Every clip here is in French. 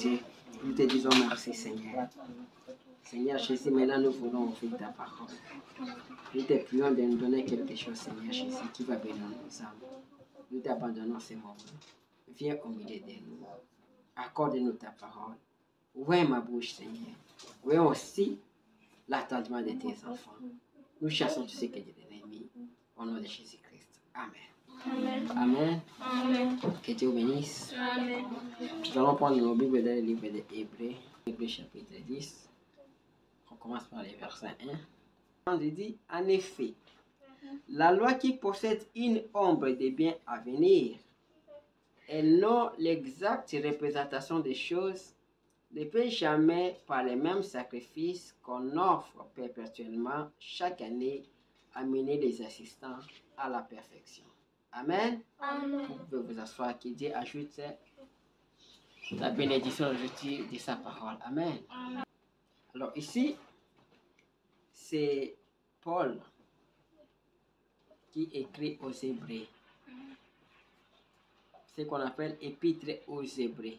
Dieu, nous te disons merci, Seigneur. Seigneur Jésus, maintenant nous voulons ouvrir ta parole. Nous te prions de nous donner quelque chose, Seigneur Jésus, qui va bénir nos âmes. Nous t'abandonnons ces moments. Viens au milieu de nous. Accorde-nous ta parole. Ouvre ma bouche, Seigneur. Ouvre aussi l'attendement de tes enfants. Nous chassons tout ce que Dieu t'a mis. Au nom de Jésus-Christ. Amen. Amen. Amen. Amen. Que Dieu bénisse. Amen. Nous allons prendre nos Bibles dans le livre de Hébreux, Hébreux chapitre 10. On commence par les versets 1. On dit, en effet, la loi qui possède une ombre des biens à venir et non l'exacte représentation des choses ne peut jamais, par les mêmes sacrifices qu'on offre perpétuellement chaque année, amener les assistants à la perfection. Amen. Amen. Vous pouvez vous asseoir, qui Dieu ajoute la bénédiction aujourd'hui de sa parole. Amen. Amen. Alors ici, c'est Paul qui écrit aux Hébreux. C'est ce qu'on appelle épître aux Hébreux.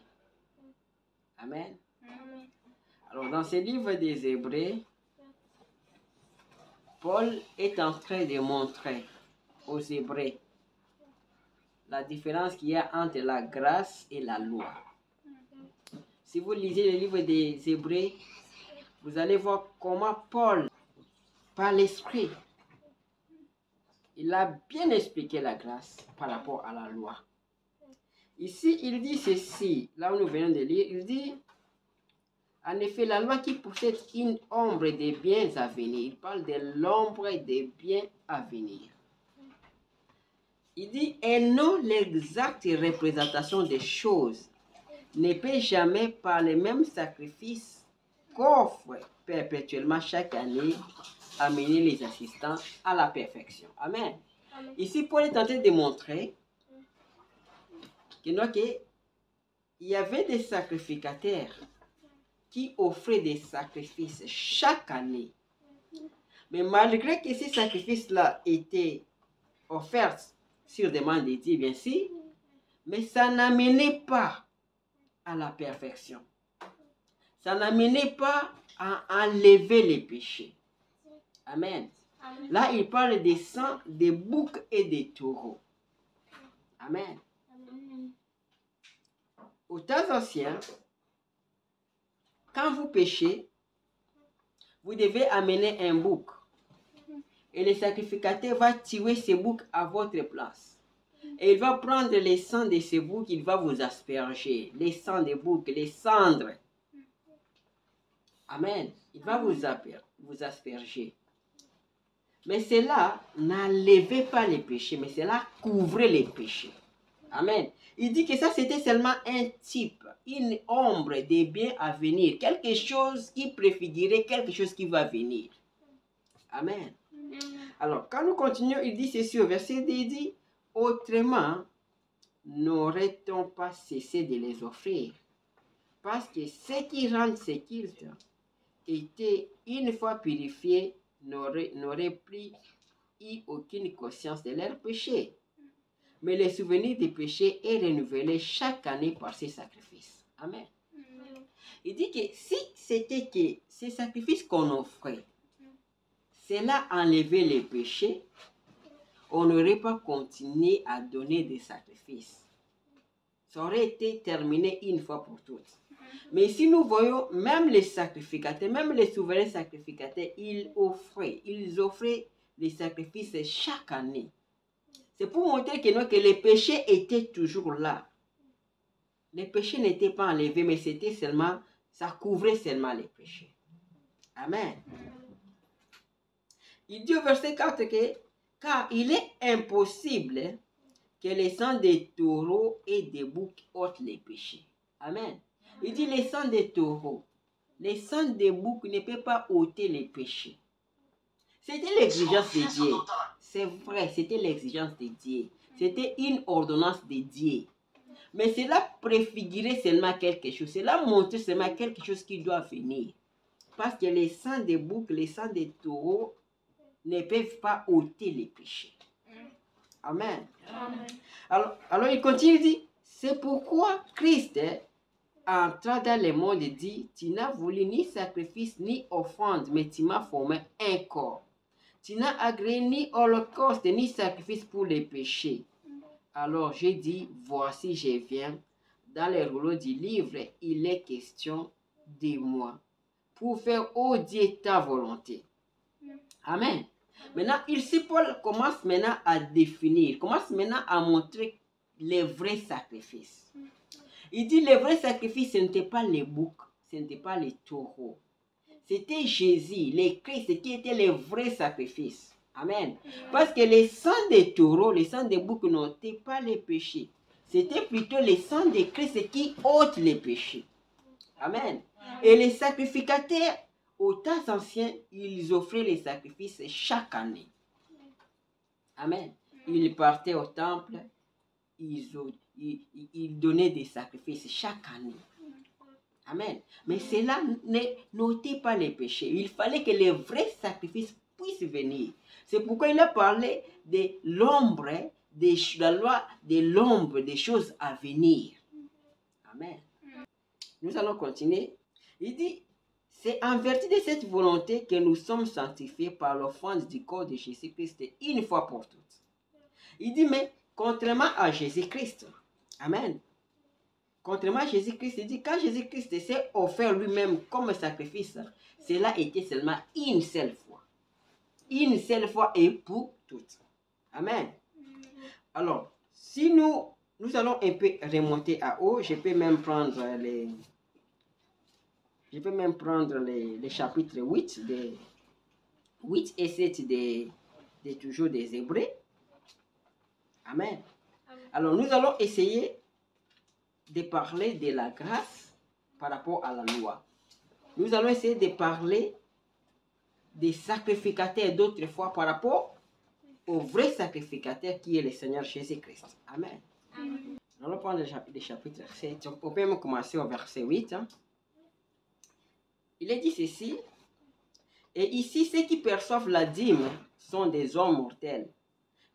Amen. Amen. Alors dans ce livre des Hébreux, Paul est en train de montrer aux Hébreux la différence qu'il y a entre la grâce et la loi. Si vous lisez le livre des Hébreux, vous allez voir comment Paul, par l'Esprit, il a bien expliqué la grâce par rapport à la loi. Ici, il dit ceci, là où nous venons de lire, il dit, en effet, la loi qui possède une ombre des biens à venir, il parle de l'ombre des biens à venir. Il dit, et non l'exacte représentation des choses ne peut jamais, par les mêmes sacrifices qu'offre perpétuellement chaque année, amener les assistants à la perfection. Amen. Amen. Ici, Paul est en train de montrer qu'il y avait des sacrificateurs qui offraient des sacrifices chaque année. Mais malgré que ces sacrifices-là étaient offerts sur demande de Dieu, bien sûr, mais ça n'amenait pas à la perfection. Ça n'amenait pas à enlever les péchés. Amen. Amen. Là, il parle des sangs, des boucs et des taureaux. Amen. Amen. Au temps ancien, quand vous péchez, vous devez amener un bouc. Et le sacrificateur va tuer ce bouc à votre place. Et il va prendre les sangs de ce bouc, il va vous asperger. Les sangs des boucs, les cendres. Amen. Il va vous asperger. Mais cela n'enlevait pas les péchés, mais cela couvrait les péchés. Amen. Il dit que ça, c'était seulement un type, une ombre des biens à venir. Quelque chose qui préfigurait quelque chose qui va venir. Amen. Alors, quand nous continuons, il dit ceci au verset 10, il dit, autrement, n'aurait-on pas cessé de les offrir? Parce que ceux qui rendent ce culte étaient, une fois purifiés, n'auraient plus eu aucune conscience de leurs péchés. Mais le souvenir des péchés est renouvelé chaque année par ces sacrifices. Amen. Il dit que si c'était que ces sacrifices qu'on offrait, cela enlevait les péchés, on n'aurait pas continué à donner des sacrifices. Ça aurait été terminé une fois pour toutes. Mais si nous voyons, même les sacrificateurs, même les souverains sacrificateurs, ils offraient les sacrifices chaque année. C'est pour montrer que les péchés étaient toujours là. Les péchés n'étaient pas enlevés, mais c'était seulement, ça couvrait seulement les péchés. Amen. Il dit au verset 4 que, car il est impossible que les sangs des taureaux et des boucs ôtent les péchés. Amen. Il dit les sangs des taureaux, les sangs des boucs ne peuvent pas ôter les péchés. C'était l'exigence de Dieu. C'est vrai, c'était l'exigence de Dieu. C'était une ordonnance de Dieu. Mais cela préfigurait seulement quelque chose. Cela montrait seulement quelque chose qui doit venir. Parce que les sangs des boucs, les sangs des taureaux ne peuvent pas ôter les péchés. Amen. Amen. Alors il continue, il dit, c'est pourquoi Christ entra dans le monde et dit, tu n'as voulu ni sacrifice ni offrande, mais tu m'as formé un corps. Tu n'as agréé ni holocauste ni sacrifice pour les péchés. Alors j'ai dit, voici je viens. Dans les rouleaux du livre, il est question de moi, pour faire, ô Dieu, ta volonté. Amen. Maintenant, ici, Paul commence maintenant à définir, commence maintenant à montrer les vrais sacrifices. Il dit, les vrais sacrifices, ce n'était pas les boucs, ce n'était pas les taureaux. C'était Jésus, les Christ, qui étaient les vrais sacrifices. Amen. Parce que les sangs des taureaux, les sangs des boucs n'ôtaient pas les péchés. C'était plutôt les sangs de Christ qui ôtent les péchés. Amen. Et les sacrificateurs, au temps ancien, ils offraient les sacrifices chaque année. Amen. Ils partaient au temple, ils donnaient des sacrifices chaque année. Amen. Mais cela n'ôtait pas les péchés. Il fallait que les vrais sacrifices puissent venir. C'est pourquoi il a parlé de l'ombre, de la loi de l'ombre, des choses à venir. Amen. Nous allons continuer. Il dit, c'est en vertu de cette volonté que nous sommes sanctifiés par l'offrande du corps de Jésus-Christ une fois pour toutes. Il dit, mais contrairement à Jésus-Christ, amen. Contrairement à Jésus-Christ, il dit, quand Jésus-Christ s'est offert lui-même comme sacrifice, cela était seulement une seule fois. Une seule fois et pour toutes. Amen. Alors, si nous allons un peu remonter à haut, je peux même prendre les chapitres 8 et 7 de toujours des Hébreux. Amen. Alors, nous allons essayer de parler de la grâce par rapport à la loi. Nous allons essayer de parler des sacrificateurs d'autrefois par rapport au vrai sacrificateur qui est le Seigneur Jésus-Christ. Amen. Amen. Nous allons prendre le chapitre 7. On peut même commencer au verset 8. Il est dit ceci. Et ici, ceux qui perçoivent la dîme sont des hommes mortels.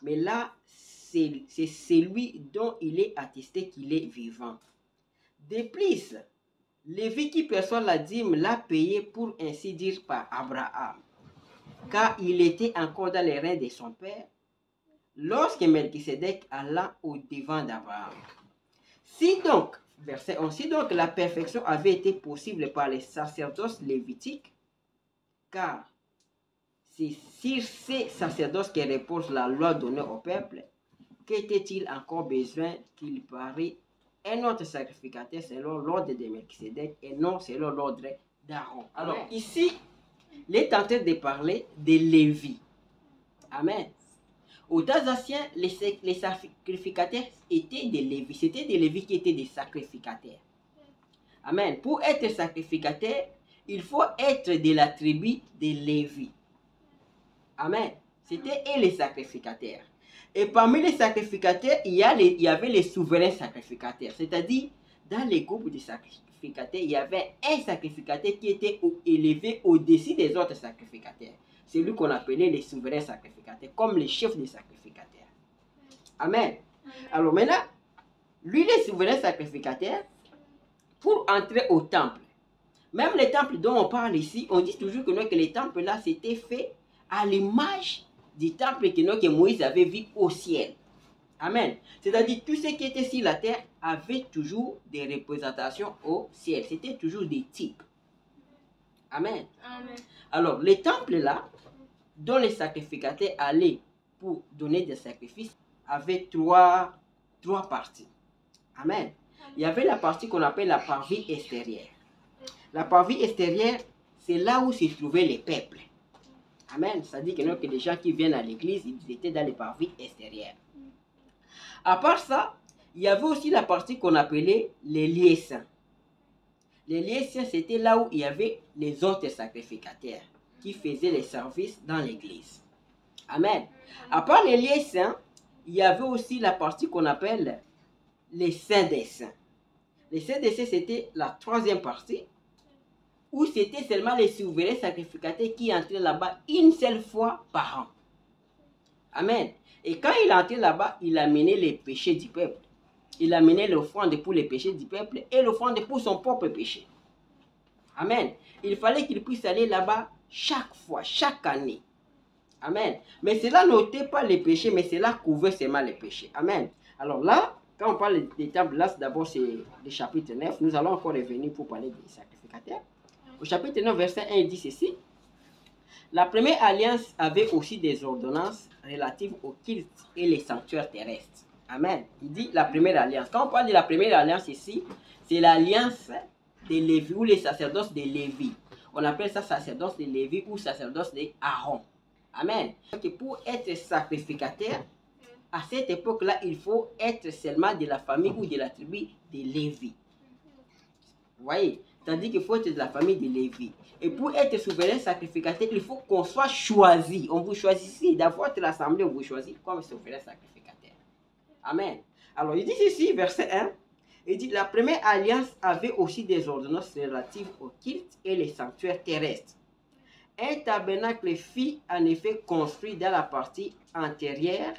Mais là, c'est celui dont il est attesté qu'il est vivant. De plus, Lévi qui perçoit la dîme l'a payé pour ainsi dire par Abraham, car il était encore dans les reins de son père, lorsque Melchisédek alla au devant d'Abraham. Si donc, verset 11, si donc la perfection avait été possible par les sacerdoces lévitiques, car c'est sur ces sacerdoces que repose la loi donnée au peuple, qu'était-il encore besoin qu'il parie un autre sacrificateur selon l'ordre de Melchisédek et non selon l'ordre d'Aaron? Alors ici, il est en train de parler de Lévi. Amen. Au temps ancien, les sacrificateurs étaient des Lévis. C'était des Lévis qui étaient des sacrificateurs. Amen. Pour être sacrificateur, il faut être de la tribu de Lévi. Amen. C'était eux les sacrificateurs. Et parmi les sacrificateurs, il y avait les souverains sacrificateurs. C'est-à-dire, dans les groupes de sacrificateurs, il y avait un sacrificateur qui était élevé au-dessus des autres sacrificateurs. C'est lui qu'on appelait les souverains sacrificateurs, comme les chefs des sacrificateurs. Amen. Alors maintenant, lui, les souverains sacrificateurs, pour entrer au temple, même les temples dont on parle ici, on dit toujours que les temples là, c'était fait à l'image du temple que Moïse avait vu au ciel. Amen. C'est-à-dire, tout ce qui était sur la terre avait toujours des représentations au ciel. C'était toujours des types. Amen. Amen. Alors, les temples là, dont les sacrificateurs allaient pour donner des sacrifices, avaient trois parties. Amen. Il y avait la partie qu'on appelle la parvis extérieure. La parvis extérieure, c'est là où se trouvaient les peuples. Amen. Ça dit que les gens qui viennent à l'église, ils étaient dans les parvis extérieures. À part ça, il y avait aussi la partie qu'on appelait les lieux saints. Les lieux saints, c'était là où il y avait les autres sacrificateurs qui faisaient les services dans l'église. Amen. À part les lieux saints, il y avait aussi la partie qu'on appelle les saints des saints. Les saints des saints, c'était la troisième partie, où c'était seulement les souverains sacrificateurs qui entraient là-bas une seule fois par an. Amen. Et quand il entrait là-bas, il amenait les péchés du peuple. il amenait l'offrande pour les péchés du peuple et l'offrande pour son propre péché. Amen. Il fallait qu'il puisse aller là-bas chaque fois, chaque année. Amen. Mais cela n'ôtait pas les péchés, mais cela couvrait seulement les péchés. Amen. Alors là, quand on parle des temples, là, d'abord c'est le chapitre 9. Nous allons encore revenir pour parler des sacrificateurs. Au chapitre 9, verset 1, il dit ceci. La première alliance avait aussi des ordonnances relatives au culte et les sanctuaires terrestres. Amen. Il dit la première alliance. Quand on parle de la première alliance ici, c'est l'alliance de Lévi ou les sacerdoces de Lévi. On appelle ça sacerdoce de Lévi ou sacerdoce d'Aaron. Amen. Donc, pour être sacrificateur, à cette époque-là, il faut être seulement de la famille ou de la tribu de Lévi. Vous voyez? C'est-à-dire qu'il faut être de la famille de Lévi. Et pour être souverain sacrificateur, il faut qu'on soit choisi. On vous choisit dans votre assemblée, on vous choisit comme souverain sacrificateur. Amen. Alors, il dit ici, verset 1, il dit, la première alliance avait aussi des ordonnances relatives au culte et les sanctuaires terrestres. Un tabernacle fut en effet construit dans la partie antérieure,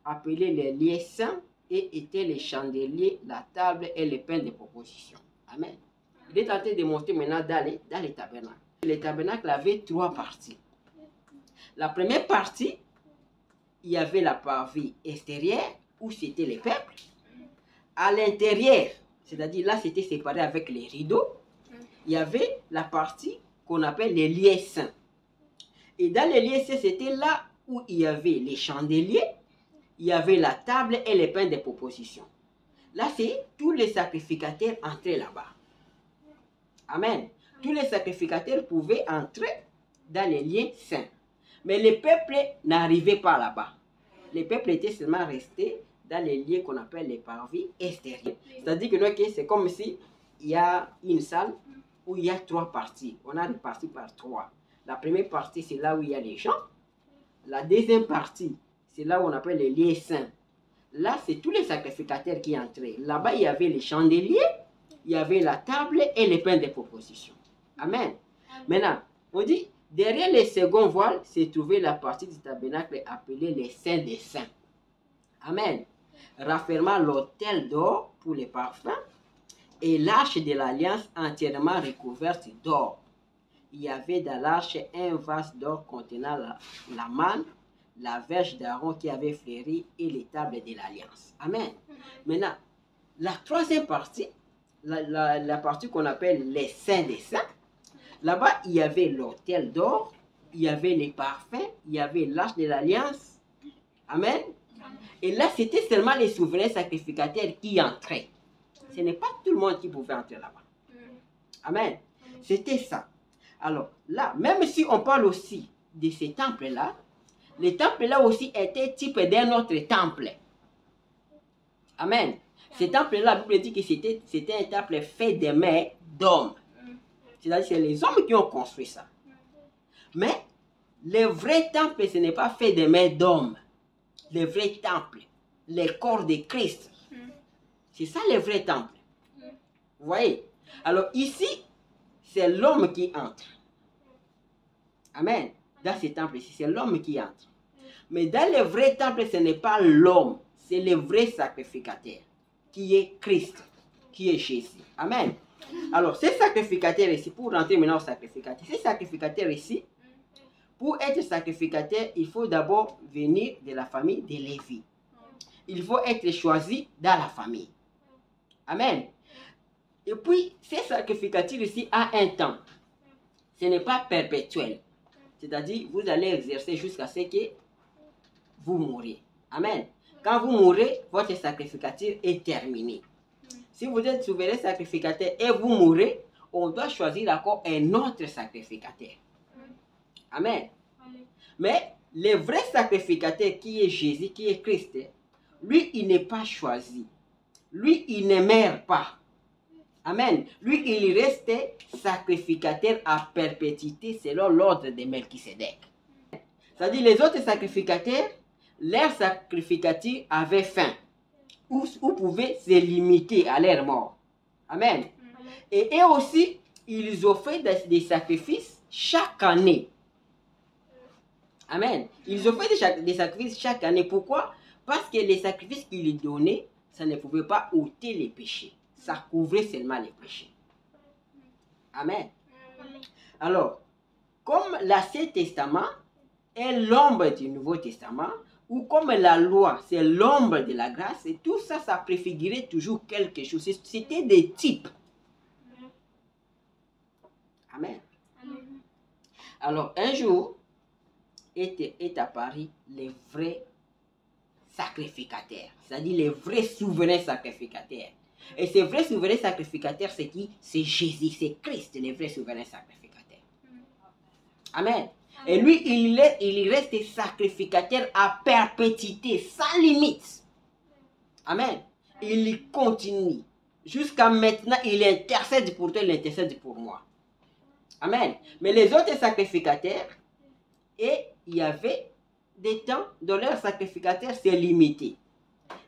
appelée les lieux saints, et étaient les chandeliers, la table et les pains de proposition. Amen. Il est en train de montrer maintenant dans les tabernacles. Les tabernacles avaient trois parties. La première partie, il y avait la partie extérieure, où c'était les peuples. À l'intérieur, c'est-à-dire là, c'était séparé avec les rideaux. Il y avait la partie qu'on appelle les lieux saints. Et dans les lieux saints, c'était là où il y avait les chandeliers, il y avait la table et les pains de proposition. Là, c'est tous les sacrificateurs entraient là-bas. Amen. Tous les sacrificateurs pouvaient entrer dans les lieux saints. Mais les peuples n'arrivaient pas là-bas. Les peuples étaient seulement restés dans les lieux qu'on appelle les parvis extérieurs. C'est-à-dire que c'est comme si il y a une salle où il y a trois parties. On a réparti par trois. La première partie, c'est là où il y a les gens. La deuxième partie, c'est là où on appelle les lieux saints. Là, c'est tous les sacrificateurs qui entraient. Là-bas, il y avait les chandeliers, il y avait la table et les pains de proposition. Amen. Maintenant, on dit, derrière les seconds voiles, se trouvait la partie du tabernacle appelée les saints des saints. Amen. Raffermant l'autel d'or pour les parfums et l'arche de l'alliance entièrement recouverte d'or. Il y avait dans l'arche un vase d'or contenant la manne, la verge d'Aaron qui avait fleuri et les tables de l'alliance. Amen. Maintenant, la troisième partie, la partie qu'on appelle les saints des saints, là-bas, il y avait l'autel d'or, il y avait les parfums, il y avait l'arche de l'alliance. Amen. Et là, c'était seulement les souverains sacrificateurs qui entraient. Ce n'est pas tout le monde qui pouvait entrer là-bas. Amen. C'était ça. Alors là, même si on parle aussi de ces temples-là, les temples-là aussi étaient type d'un autre temple. Amen. Ces temples-là, la Bible dit que c'était un temple fait des mains d'hommes. C'est-à-dire que c'est les hommes qui ont construit ça. Mais le vrai temple, ce n'est pas fait des mains d'hommes. Le vrai temple, le corps de Christ. C'est ça le vrai temple. Vous voyez? Alors ici, c'est l'homme qui entre. Amen. Dans ce temple ici, c'est l'homme qui entre. Mais dans le vrai temple, ce n'est pas l'homme. C'est le vrai sacrificateur, qui est Christ, qui est Jésus. Amen. Alors, ces sacrificateurs ici, pour rentrer maintenant au sacrificateur, ces sacrificateurs ici, pour être sacrificateur, il faut d'abord venir de la famille de Lévi. Il faut être choisi dans la famille. Amen. Et puis, ces sacrificateurs ici a un temps. Ce n'est pas perpétuel. C'est-à-dire, vous allez exercer jusqu'à ce que vous mourrez. Amen. Quand vous mourrez, votre sacrificateur est terminé. Si vous êtes souverain sacrificateur et vous mourrez, on doit choisir encore un autre sacrificateur. Amen. Mais le vrai sacrificateur qui est Jésus, qui est Christ, lui, il n'est pas choisi. Lui, il ne meurt pas. Amen. Lui, il reste sacrificateur à perpétuité selon l'ordre de Melchisédek. C'est-à-dire les autres sacrificateurs, leur sacrificature avait fin. Ou pouvaient se limiter à leur mort. Amen. Et eux aussi, ils offraient des sacrifices chaque année. Amen. Ils offraient des sacrifices chaque année. Pourquoi? Parce que les sacrifices qu'ils donnaient, ça ne pouvait pas ôter les péchés. Ça couvrait seulement les péchés. Amen. Alors, comme l'Ancien Testament est l'ombre du Nouveau Testament, ou comme la loi, c'est l'ombre de la grâce, et tout ça, ça préfigurait toujours quelque chose. C'était des types. Amen. Alors, un jour, est apparu les vrais sacrificateurs, c'est-à-dire les vrais souverains sacrificateurs. Et ces vrais souverains sacrificateurs, c'est qui? C'est Jésus, c'est Christ, les vrais souverains sacrificateurs. Amen. Et lui, il reste sacrificateur à perpétuité, sans limite. Amen. Il continue. Jusqu'à maintenant, il intercède pour toi, il intercède pour moi. Amen. Mais les autres sacrificateurs, et il y avait des temps dont leur sacrificateur s'est limité.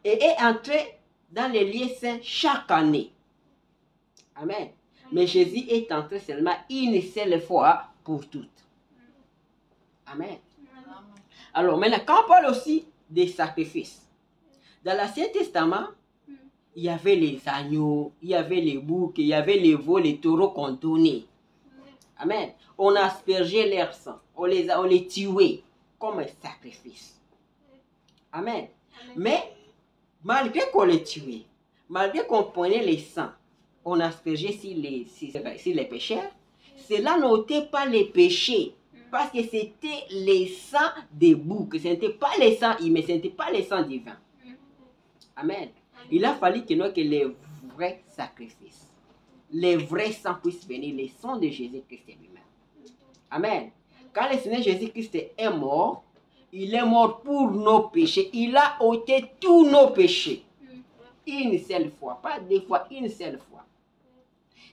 Et est entré dans les lieux saints chaque année. Amen. Mais Jésus est entré seulement une seule fois pour toutes. Amen. Alors maintenant, quand on parle aussi des sacrifices, dans l'Ancien Testament, il y avait les agneaux, il y avait les boucs, il y avait les veaux, les taureaux qu'on donnait. Amen. On aspergeait leur sang, on les tuait comme un sacrifice. Amen. Mais malgré qu'on les tuait, malgré qu'on prenait les sangs, on aspergeait sur les pécheurs, cela n'ôtait pas les péchés. Parce que c'était les sangs des boucs. Ce n'était pas les sangs humains, ce n'était pas les sangs divins. Amen. Il a fallu que les vrais sacrifices, les vrais sangs puissent venir, les sangs de Jésus-Christ lui-même. Amen. Quand le Seigneur Jésus-Christ est mort, il est mort pour nos péchés. Il a ôté tous nos péchés. Une seule fois, pas deux fois, une seule fois.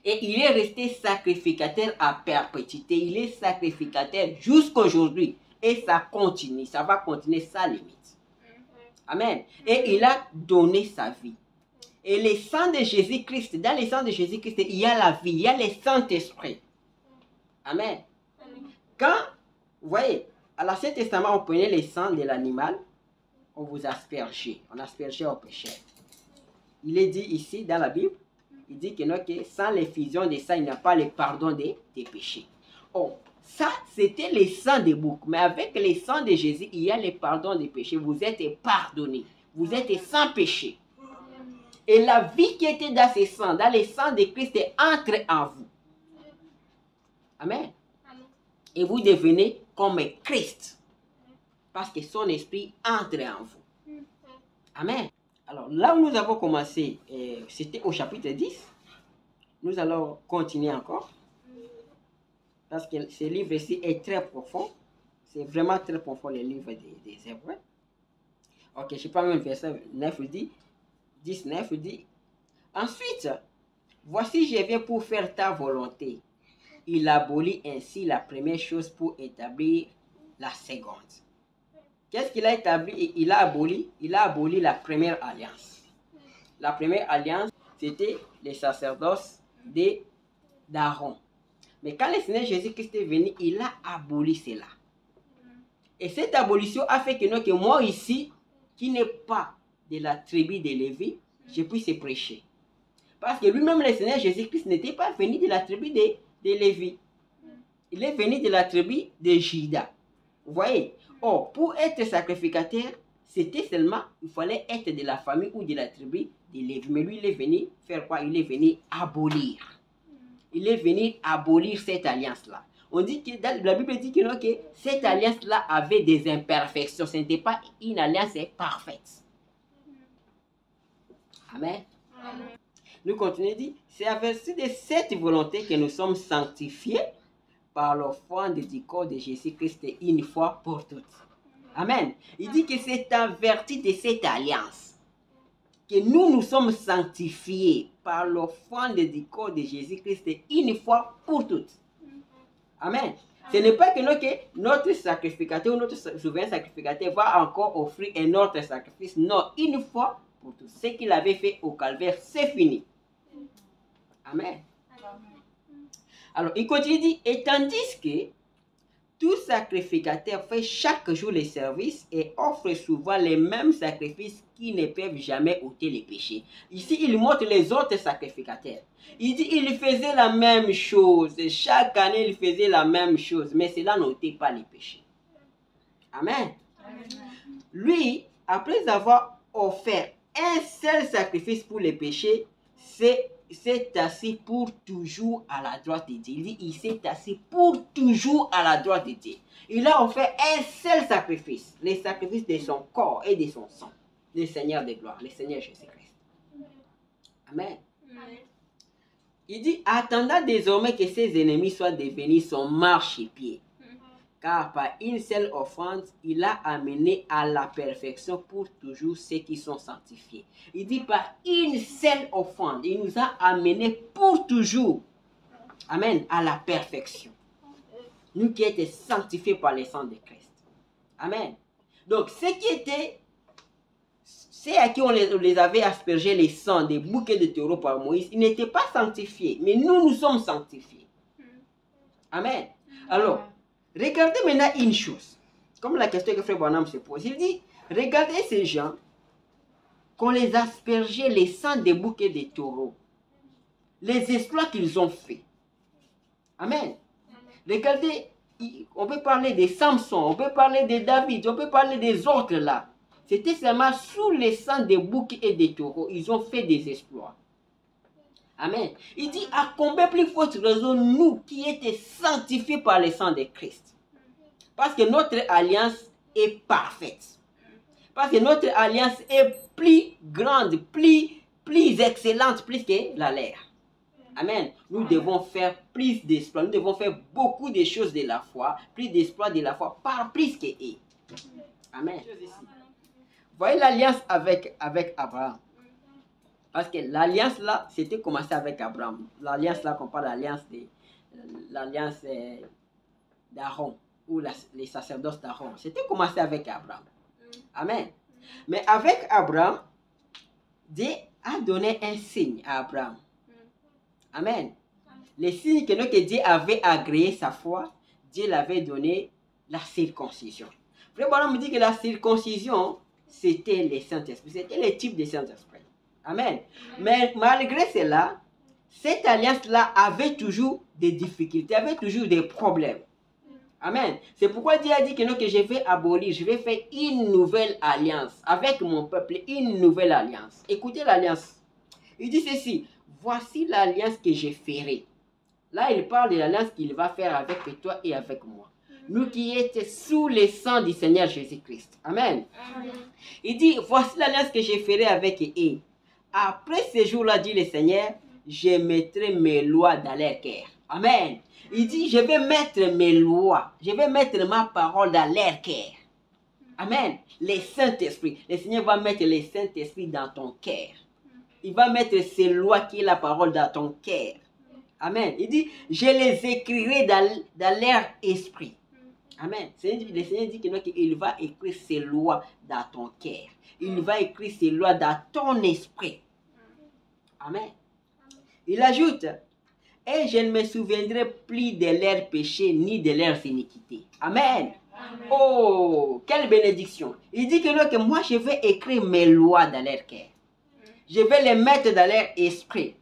Et il est resté sacrificateur à perpétuité. Il est sacrificateur jusqu'à aujourd'hui. Et ça continue. Ça va continuer sans limite. Amen. Et il a donné sa vie. Et le sang de Jésus-Christ, dans le sang de Jésus-Christ, il y a la vie, il y a le Saint-Esprit. Amen. Quand, vous voyez, à l'Ancien Testament, on prenait le sang de l'animal, on vous aspergeait. On aspergeait au péché. Il est dit ici dans la Bible, il dit que, non, que sans l'effusion de sang, il n'y a pas le pardon des péchés. Oh, ça, c'était le sang des boucs. Mais avec le sang de Jésus, il y a le pardon des péchés. Vous êtes pardonnés. Vous êtes sans péché. Et la vie qui était dans ce sang, dans le sang de Christ, entre en vous. Amen. Et vous devenez comme Christ. Parce que son esprit entre en vous. Amen. Alors là où nous avons commencé, c'était au chapitre 10. Nous allons continuer encore. Parce que ce livre-ci est très profond. C'est vraiment très profond, le livre des Hébreux. Ok, je prends même verset 9, 19 dit. Ensuite, voici je viens pour faire ta volonté. Il abolit ainsi la première chose pour établir la seconde. Qu'est-ce qu'il a établi? Il a aboli la première alliance. La première alliance, c'était les sacerdoces d'Aaron. Mais quand le Seigneur Jésus-Christ est venu, il a aboli cela. Et cette abolition a fait que moi ici, qui n'est pas de la tribu de Lévi, je puisse prêcher. Parce que lui-même, le Seigneur Jésus-Christ n'était pas venu de la tribu de Lévi. Il est venu de la tribu de Juda. Vous voyez? Or, pour être sacrificateur, c'était seulement, il fallait être de la famille ou de la tribu de Lévi. Mais lui, il est venu faire quoi? Il est venu abolir. Il est venu abolir cette alliance-là. On dit que la Bible dit que cette alliance-là avait des imperfections. Ce n'était pas une alliance parfaite. Amen. Amen. Nous continuons, dit, c'est à vertu de cette volonté que nous sommes sanctifiés par l'offrande du corps de Jésus-Christ une fois pour toutes. Amen. Il dit que c'est en vertu de cette alliance que nous sommes sanctifiés par l'offrande du corps de Jésus-Christ une fois pour toutes. Amen. Ce n'est pas que notre sacrificateur ou notre souverain sacrificateur va encore offrir un autre sacrifice. Non, une fois pour toutes. Ce qu'il avait fait au calvaire, c'est fini. Amen. Alors, il continue, dit, et tandis que Tout sacrificateur fait chaque jour les services et offre souvent les mêmes sacrifices qui ne peuvent jamais ôter les péchés. Ici, il montre les autres sacrificateurs. Il dit il faisait la même chose. Chaque année, il faisait la même chose. Mais cela n'ôtait pas les péchés. Amen. Lui, après avoir offert un seul sacrifice pour les péchés, s'est assis pour toujours à la droite de Dieu. Il dit, il s'est assis pour toujours à la droite de Dieu. Il a offert un seul sacrifice, le sacrifice de son corps et de son sang, le Seigneur de gloire, le Seigneur Jésus-Christ. Amen. Il dit, attendant désormais que ses ennemis soient devenus son marchepied. Car par une seule offrande, il a amené à la perfection pour toujours ceux qui sont sanctifiés. Il dit par une seule offrande, il nous a amené pour toujours, amen, à la perfection. Nous qui étions sanctifiés par le sang de Christ. Amen. Donc, ceux à qui on les avait aspergé les sangs des bouquets de taureaux par Moïse, ils n'étaient pas sanctifiés, mais nous sommes sanctifiés. Amen. Alors, regardez maintenant une chose, comme la question que Frère Branham se pose. Il dit, regardez ces gens qu'on les aspergeait les sangs des bouquets de taureaux, les exploits qu'ils ont faits. Amen. Regardez, on peut parler de Samson, on peut parler de David, on peut parler des autres là. C'était seulement sous les sangs des boucs et des taureaux, ils ont fait des exploits. Amen. Il dit, à combien plus forte raison nous qui étions sanctifiés par le sang de Christ. Parce que notre alliance est parfaite. Parce que notre alliance est plus grande, plus excellente, plus que la leur. Amen. Nous devons faire plus d'exploits. Nous devons faire beaucoup de choses de la foi, plus d'exploits de la foi, par plus que eux. Amen. Voyez l'alliance avec Abraham. Parce que l'alliance là, c'était commencé avec Abraham. L'alliance là, qu'on parle l'alliance d'Aaron, ou les sacerdoces d'Aaron. C'était commencé avec Abraham. Amen. Mais avec Abraham, Dieu a donné un signe à Abraham. Amen. Le signe que Dieu avait agréé sa foi, Dieu l'avait donné la circoncision. Frère Branham me dit que la circoncision, c'était le Saint-Esprit. C'était le type de Saint-Esprit. Amen. Mais malgré cela, cette alliance-là avait toujours des difficultés, avait toujours des problèmes. Amen. C'est pourquoi Dieu a dit que je vais abolir, je vais faire une nouvelle alliance avec mon peuple, une nouvelle alliance. Écoutez l'alliance. Il dit ceci, voici l'alliance que je ferai. Là, il parle de l'alliance qu'il va faire avec toi et avec moi. Nous qui étions sous le sang du Seigneur Jésus-Christ. Amen. Amen. Il dit, voici l'alliance que je ferai avec eux. Après ce jour-là, dit le Seigneur, je mettrai mes lois dans leur cœur. Amen. Il dit, je vais mettre mes lois, je vais mettre ma parole dans leur cœur. Amen. Le Saint-Esprit. Le Seigneur va mettre le Saint-Esprit dans ton cœur. Il va mettre ses lois qui est la parole dans ton cœur. Amen. Il dit, je les écrirai dans leur esprit. Amen. Le Seigneur dit qu'il va écrire ses lois dans ton cœur. Il va écrire ses lois dans ton esprit. Amen. Il ajoute, et je ne me souviendrai plus de leurs péchés ni de leurs iniquités. Amen. Amen. Oh, quelle bénédiction. Il dit que moi, je vais écrire mes lois dans leur cœur. Je vais les mettre dans leur esprit.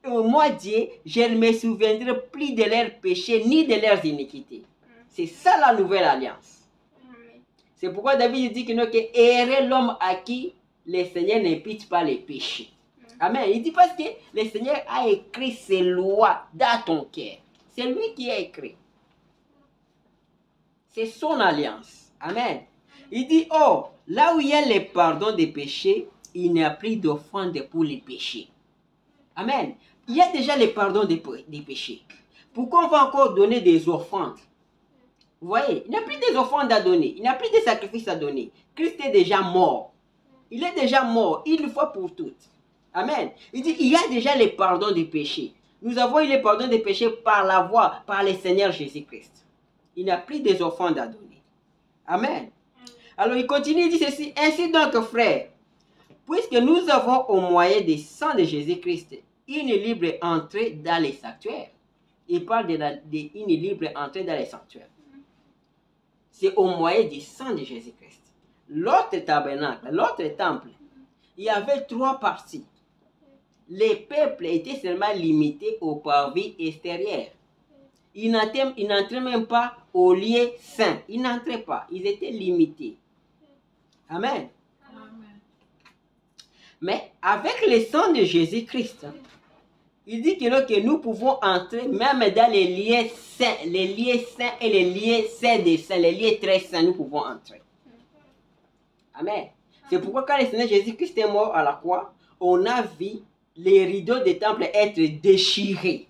Et moi, Dieu, je ne me souviendrai plus de leurs péchés ni de leurs iniquités. C'est ça la nouvelle alliance. C'est pourquoi David dit que errer l'homme à qui le Seigneur n'impute pas les péchés. Amen. Il dit parce que le Seigneur a écrit ses lois dans ton cœur. C'est lui qui a écrit. C'est son alliance. Amen. Il dit, oh, là où il y a le pardon des péchés, il n'y a plus d'offrande pour les péchés. Amen. Il y a déjà le pardon des péchés. Pourquoi on va encore donner des offrandes? Vous voyez, il n'y a plus des offrandes à donner. Il n'y a plus de sacrifices à donner. Christ est déjà mort. Il est déjà mort, une fois pour toutes. Amen. Il dit, il y a déjà le pardon des péchés. Nous avons eu le pardon des péchés par la voie, par le Seigneur Jésus-Christ. Il n'y a plus des offrandes à donner. Amen. Alors il continue, il dit ceci, ainsi donc frères, puisque nous avons au moyen du sang de Jésus-Christ une libre entrée dans les sanctuaires. Il parle d'une libre entrée dans les sanctuaires. c'est au moyen du sang de Jésus-Christ. L'autre tabernacle, l'autre temple, il y avait 3 parties. Les peuples étaient seulement limités au parvis extérieur. Ils n'entraient même pas au lieu saint. Ils n'entraient pas. Ils étaient limités. Amen. Amen. Mais avec le sang de Jésus-Christ, il dit que nous pouvons entrer même dans les lieux saints et les lieux saints des saints, les lieux très saints, nous pouvons entrer. Amen. C'est pourquoi quand le Seigneur Jésus-Christ est mort à la croix, on a vu les rideaux des temples être déchirés.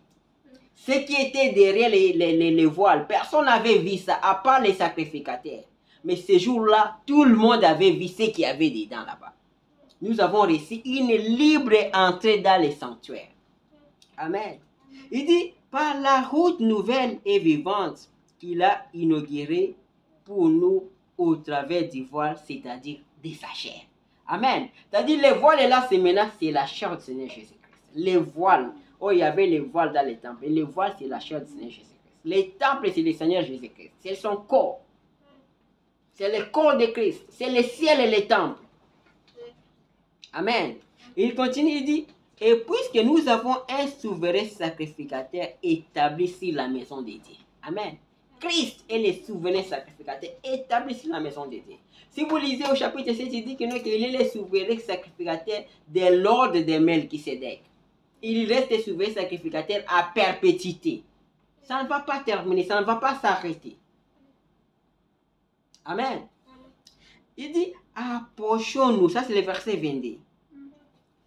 Ce qui était derrière les voiles, personne n'avait vu ça, à part les sacrificateurs. Mais ce jour-là, tout le monde avait vu ce qu'il y avait dedans là-bas. Nous avons reçu une libre entrée dans les sanctuaires. Amen. Il dit, par la route nouvelle et vivante qu'il a inaugurée pour nous au travers du voile, c'est-à-dire de sa chair. Amen. C'est-à-dire, les voiles là, c'est maintenant, c'est la chair du Seigneur Jésus-Christ. Les voiles, oh, il y avait les voiles dans les temples. Et les voiles, c'est la chair du Seigneur Jésus-Christ. Les temples, c'est le Seigneur Jésus-Christ. C'est son corps. C'est le corps de Christ. C'est le ciel et les temples. Amen. Il continue, il dit, et puisque nous avons un souverain sacrificateur établi sur la maison de Dieu. Amen. Christ est le souverain sacrificateur établi sur la maison de Dieu. Si vous lisez au chapitre 7, il dit qu'il est le souverain sacrificateur de l'ordre de Melchisédek. Il reste souverain sacrificateur à perpétuité. Ça ne va pas terminer, ça ne va pas s'arrêter. Amen. Il dit, approchons-nous, ça c'est le verset 22.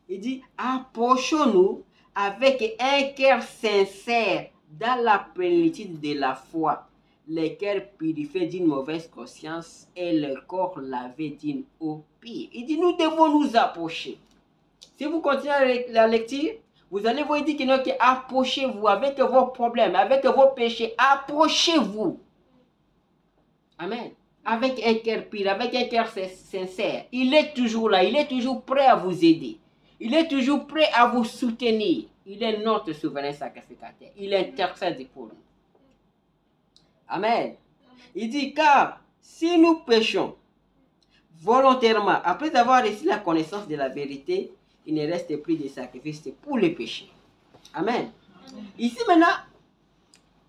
Il dit, approchons-nous avec un cœur sincère dans la plénitude de la foi, le cœur purifié d'une mauvaise conscience et le corps lavé d'une eau pure. Il dit, nous devons nous approcher. Si vous continuez la lecture, vous allez voir, il dit que approchez-vous avec vos problèmes, avec vos péchés, approchez-vous. Amen. Avec un cœur pur, avec un cœur sincère. Il est toujours là, il est toujours prêt à vous aider. Il est toujours prêt à vous soutenir. Il est notre souverain sacrificateur. Il intercède pour nous. Amen. Il dit, car si nous péchons volontairement, après avoir reçu la connaissance de la vérité, il ne reste plus de sacrifice pour les péchés. Amen. Ici maintenant,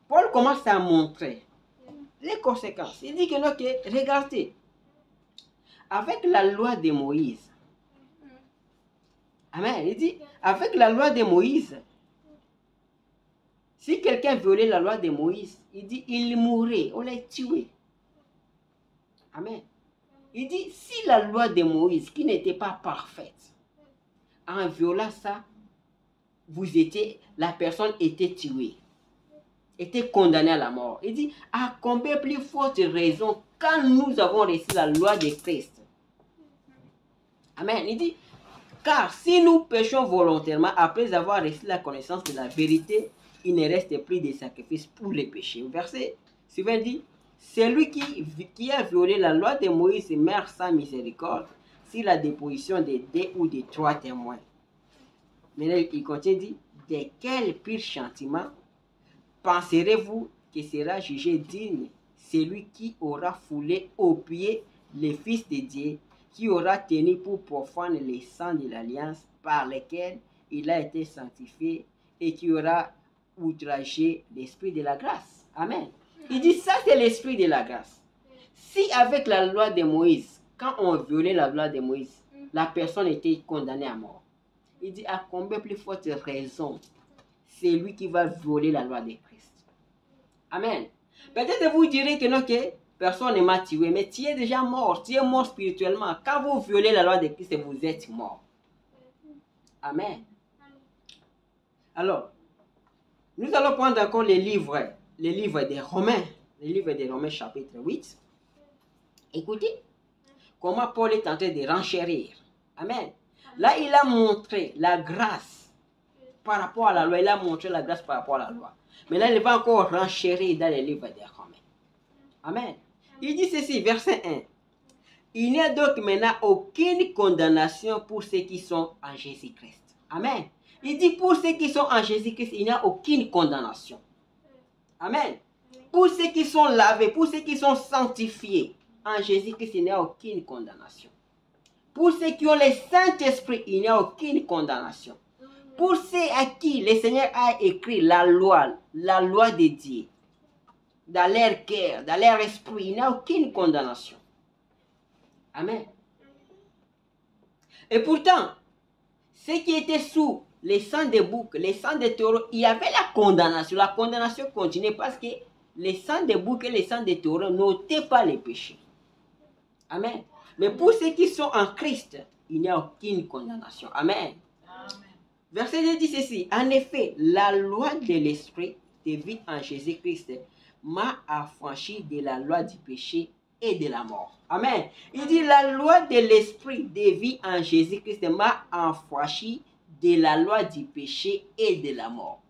Paul commence à montrer les conséquences. Il dit que regardez, avec la loi de Moïse, amen, il dit, avec la loi de Moïse, si quelqu'un violait la loi de Moïse, il dit, il mourrait, on l'a tué. Amen. Il dit, si la loi de Moïse, qui n'était pas parfaite, en violant ça, la personne était tuée, était condamnée à la mort. Il dit, à combien plus forte raison quand nous avons reçu la loi de Christ. Amen. Il dit, car si nous péchons volontairement après avoir reçu la connaissance de la vérité, il ne reste plus de sacrifice pour les péchés. Verset suivant dit, celui qui a violé la loi de Moïse meurt sans miséricorde sur la déposition de 2 ou de 3 témoins. Maintenant, il continue, dit, de quel pire châtiment penserez-vous que sera jugé digne celui qui aura foulé aux pieds le Fils de Dieu, qui aura tenu pour profane les sangs de l'alliance par lesquels il a été sanctifié et qui aura outragé l'esprit de la grâce. Amen. Il dit, ça c'est l'esprit de la grâce. Si avec la loi de Moïse, quand on violait la loi de Moïse, la personne était condamnée à mort. Il dit, à combien plus forte raison c'est lui qui va violer la loi de Christ. Amen. Peut-être vous direz que non, que personne ne m'a tué, mais tu es déjà mort. Tu es mort spirituellement. Quand vous violez la loi de Christ, vous êtes mort. Amen. Alors, nous allons prendre encore les livres des Romains. Les livres des Romains chapitre 8. Écoutez comment Paul est en train de renchérir. Amen. Là, il a montré la grâce par rapport à la loi. Il a montré la grâce par rapport à la loi. Mais là, il va encore renchérir dans les livres des Romains. Amen. Il dit ceci, verset 1. Il n'y a donc maintenant aucune condamnation pour ceux qui sont en Jésus-Christ. Amen. Il dit pour ceux qui sont en Jésus-Christ, il n'y a aucune condamnation. Amen. pour ceux qui sont lavés, pour ceux qui sont sanctifiés, en Jésus-Christ, il n'y a aucune condamnation. Pour ceux qui ont le Saint-Esprit, il n'y a aucune condamnation. Pour ceux à qui le Seigneur a écrit la loi de Dieu, dans leur cœur, dans leur esprit, il n'y a aucune condamnation. Amen. Et pourtant, ceux qui étaient sous les sangs des boucs, les sangs des taureaux, il y avait la condamnation. La condamnation continuait parce que les sangs des boucs et les sangs des taureaux n'ôtaient pas les péchés. Amen. Mais pour ceux qui sont en Christ, il n'y a aucune condamnation. Amen. Amen. Verset 2 dit ceci. En effet, la loi de l'esprit de vie en Jésus-Christ m'a affranchi de la loi du péché et de la mort. Amen. Il dit la loi de l'esprit de vie en Jésus-Christ m'a affranchi de la loi du péché et de la mort.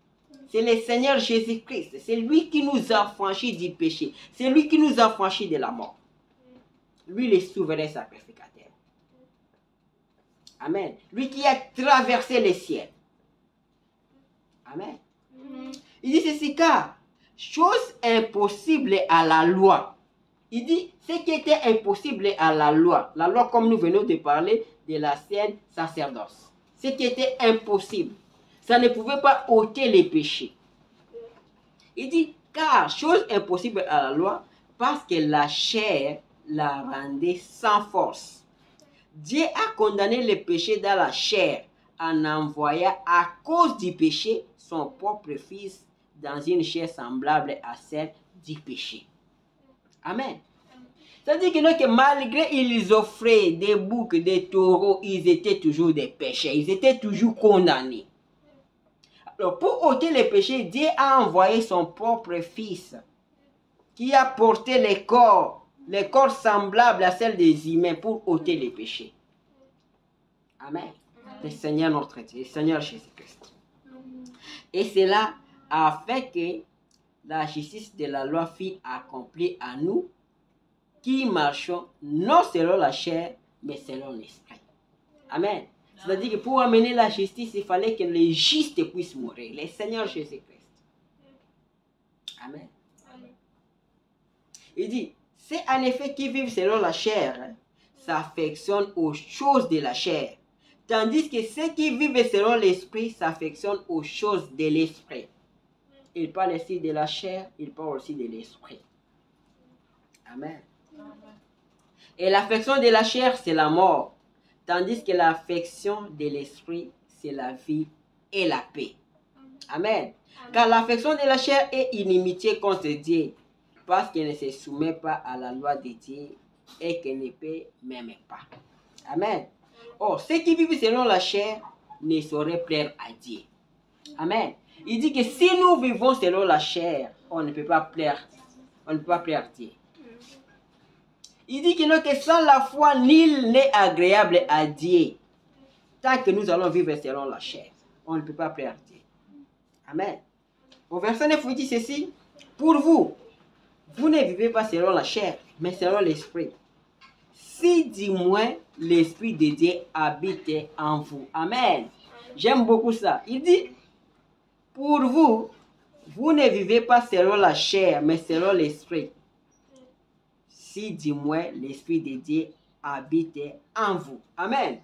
C'est le Seigneur Jésus-Christ. C'est lui qui nous a affranchis du péché. C'est lui qui nous a affranchis de la mort. Lui, le souverain sacrificateur. Amen. Lui qui a traversé les ciels. Amen. Il dit ceci car, chose impossible à la loi. Il dit, ce qui était impossible à la loi comme nous venons de parler de la saine sacerdoce. Ce qui était impossible, ça ne pouvait pas ôter les péchés. Il dit, car, chose impossible à la loi, parce que la chair la rendait sans force. Dieu a condamné le péché dans la chair en envoyant à cause du péché son propre fils dans une chair semblable à celle du péché. Amen. C'est-à-dire que malgré ils offraient des boucs, des taureaux, ils étaient toujours des pécheurs, ils étaient toujours condamnés. Alors pour ôter les péchés, Dieu a envoyé son propre fils qui a porté les corps semblables à celles des humains pour ôter les péchés. Amen. Le Seigneur notre Dieu, le Seigneur Jésus-Christ. Et cela a fait que la justice de la loi fut accomplie à nous qui marchons non selon la chair, mais selon l'esprit. Amen. C'est-à-dire que pour amener la justice, il fallait que les justes puissent mourir. Le Seigneur Jésus-Christ. Amen. Il dit, c'est en effet qui vivent selon la chair s'affectionnent aux choses de la chair, tandis que ceux qui vivent selon l'esprit s'affectionnent aux choses de l'esprit. Il parle ici de la chair, il parle aussi de l'esprit. Amen. Et l'affection de la chair, c'est la mort, tandis que l'affection de l'esprit, c'est la vie et la paix. Amen. Car l'affection de la chair est inimitié contre Dieu, parce qu'elle ne se soumet pas à la loi de Dieu et qu'elle ne peut même pas. Amen. Or, ceux qui vivent selon la chair ne sauraient plaire à Dieu. Amen. Il dit que si nous vivons selon la chair, on ne peut pas plaire à Dieu. Il dit que sans la foi, nul n'est agréable à Dieu. Tant que nous allons vivre selon la chair, on ne peut pas plaire à Dieu. Amen. Au verset 9, il dit ceci. Pour vous, vous ne vivez pas selon la chair, mais selon l'esprit. Si du moins l'esprit de Dieu habite en vous. Amen. J'aime beaucoup ça. Il dit, pour vous, vous ne vivez pas selon la chair, mais selon l'esprit. Si du moins l'esprit de Dieu habite en vous. Amen.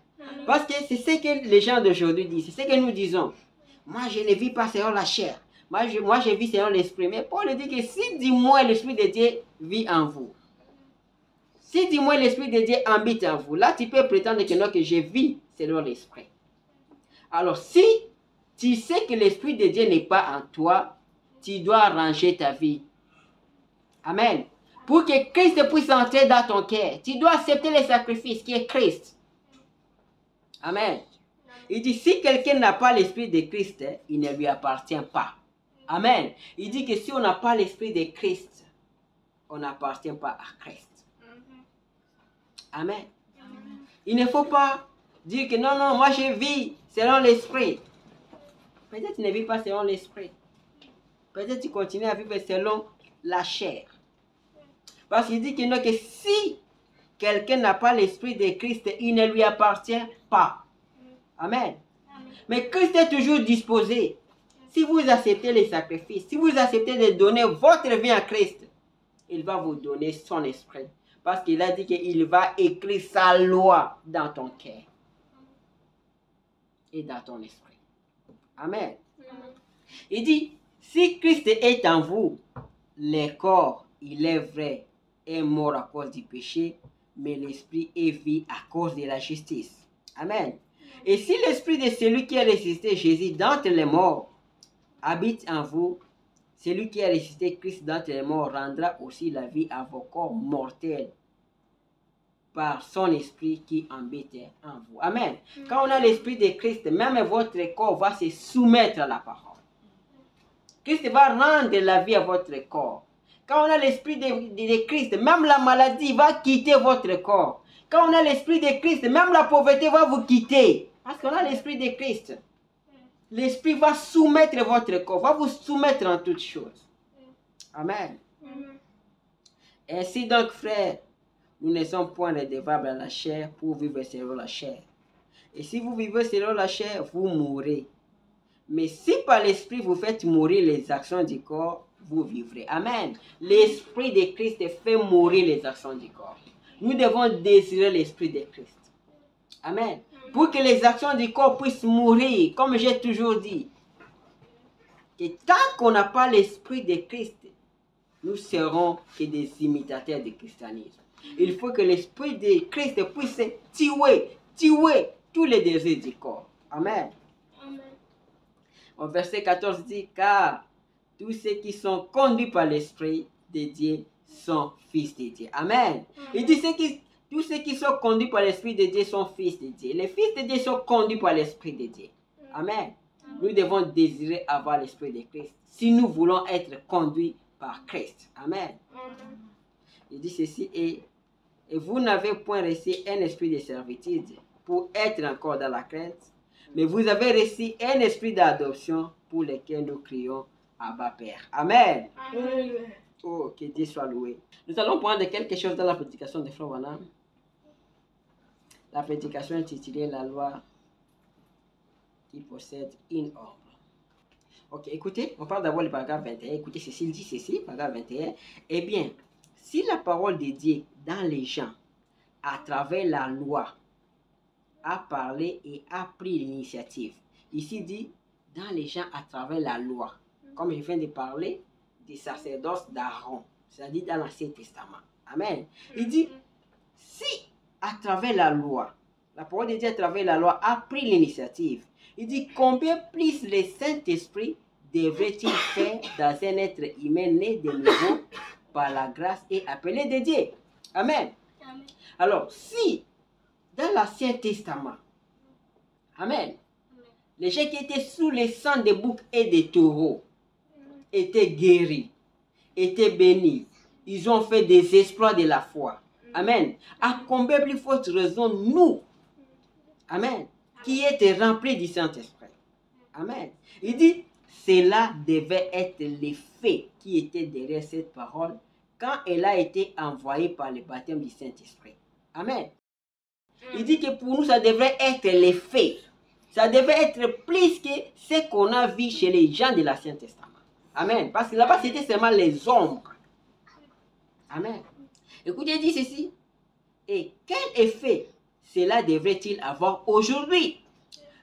Parce que c'est ce que les gens d'aujourd'hui disent, c'est ce que nous disons. Moi, je ne vis pas selon la chair. Moi, je vis selon l'esprit. Mais Paul dit que si du moins l'esprit de Dieu vit en vous, si du moins l'esprit de Dieu habite en vous, là tu peux prétendre que non, que je vis selon l'esprit. Alors si tu sais que l'esprit de Dieu n'est pas en toi, tu dois ranger ta vie. Amen. Pour que Christ puisse entrer dans ton cœur, tu dois accepter le sacrifice qui est Christ. Amen. Il dit, si quelqu'un n'a pas l'esprit de Christ, il ne lui appartient pas. Amen. Il dit que si on n'a pas l'esprit de Christ, on n'appartient pas à Christ. Amen. Il ne faut pas dire que non, moi je vis selon l'esprit. Peut-être tu ne vis pas selon l'esprit. Peut-être tu continues à vivre selon la chair. Parce qu'il dit que, non, que si quelqu'un n'a pas l'esprit de Christ, il ne lui appartient pas. Amen. Mais Christ est toujours disposé. si vous acceptez les sacrifices, si vous acceptez de donner votre vie à Christ, il va vous donner son esprit. Parce qu'il a dit qu'il va écrire sa loi dans ton cœur et dans ton esprit. Amen. Il dit, si Christ est en vous, le corps, il est vrai, est mort à cause du péché, mais l'esprit est vie à cause de la justice. Amen. Et si l'esprit de celui qui a ressuscité Jésus d'entre les morts habite en vous, celui qui a ressuscité Christ d'entre les morts rendra aussi la vie à vos corps mortels par son esprit qui habite en vous. Amen. Quand on a l'esprit de Christ, même votre corps va se soumettre à la parole. Christ va rendre la vie à votre corps. Quand on a l'esprit de Christ, même la maladie va quitter votre corps. Quand on a l'esprit de Christ, même la pauvreté va vous quitter. Parce qu'on a l'esprit de Christ. L'esprit va soumettre votre corps, va vous soumettre en toutes choses. Amen. Ainsi donc, frères, nous ne sommes point redevables à la chair pour vivre selon la chair. Et si vous vivez selon la chair, vous mourrez. Mais si par l'esprit vous faites mourir les actions du corps, vous vivrez. Amen. L'esprit de Christ fait mourir les actions du corps. Nous devons désirer l'esprit de Christ. Amen. Pour que les actions du corps puissent mourir, comme j'ai toujours dit, que tant qu'on n'a pas l'esprit de Christ, nous serons que des imitateurs du christianisme. Il faut que l'esprit de Christ puisse tuer tous les désirs du corps. Amen. Au verset 14 dit, car tous ceux qui sont conduits par l'esprit de Dieu sont fils de Dieu. Amen. Il dit tous ceux qui sont conduits par l'esprit de Dieu sont fils de Dieu. Les fils de Dieu sont conduits par l'esprit de Dieu. Amen. Nous devons désirer avoir l'esprit de Christ si nous voulons être conduits par Christ. Amen. Il dit ceci, et vous n'avez point reçu un esprit de servitude pour être encore dans la crainte, mais vous avez reçu un esprit d'adoption pour lequel nous crions Abba Père. Amen. Oh, que Dieu soit loué. Nous allons prendre quelque chose dans la prédication de Frère Branham. La prédication intitulée La loi qui possède une ombre. Ok, écoutez, on parle d'abord du paragraphe 21. Écoutez, ceci, il dit ceci, paragraphe 21. Eh bien, si la parole de Dieu dans les gens, à travers la loi, a parlé et a pris l'initiative. Ici dit, dans les gens à travers la loi. Comme je viens de parler du sacerdoce d'Aaron, c'est-à-dire dans l'Ancien Testament. Amen. Il dit, si à travers la loi, la parole de Dieu à travers la loi a pris l'initiative, il dit, combien plus le Saint-Esprit devrait-il faire dans un être humain né de nouveau par la grâce et appelé de Dieu. Amen. Alors, si dans l'Ancien Testament, amen, les gens qui étaient sous le sang des boucs et des taureaux étaient guéris, étaient bénis, ils ont fait des exploits de la foi. Amen. À combien plus forte raison nous, amen, qui étaient remplis du Saint-Esprit. Amen. Il dit, cela devait être l'effet qui était derrière cette parole quand elle a été envoyée par le baptême du Saint-Esprit. Amen. Il dit que pour nous, ça devrait être l'effet. Ça devait être plus que ce qu'on a vu chez les gens de l'Ancien Testament. Amen. Parce que là-bas, c'était seulement les ombres. Amen. Écoutez, il dit ceci. Et quel effet cela devrait-il avoir aujourd'hui?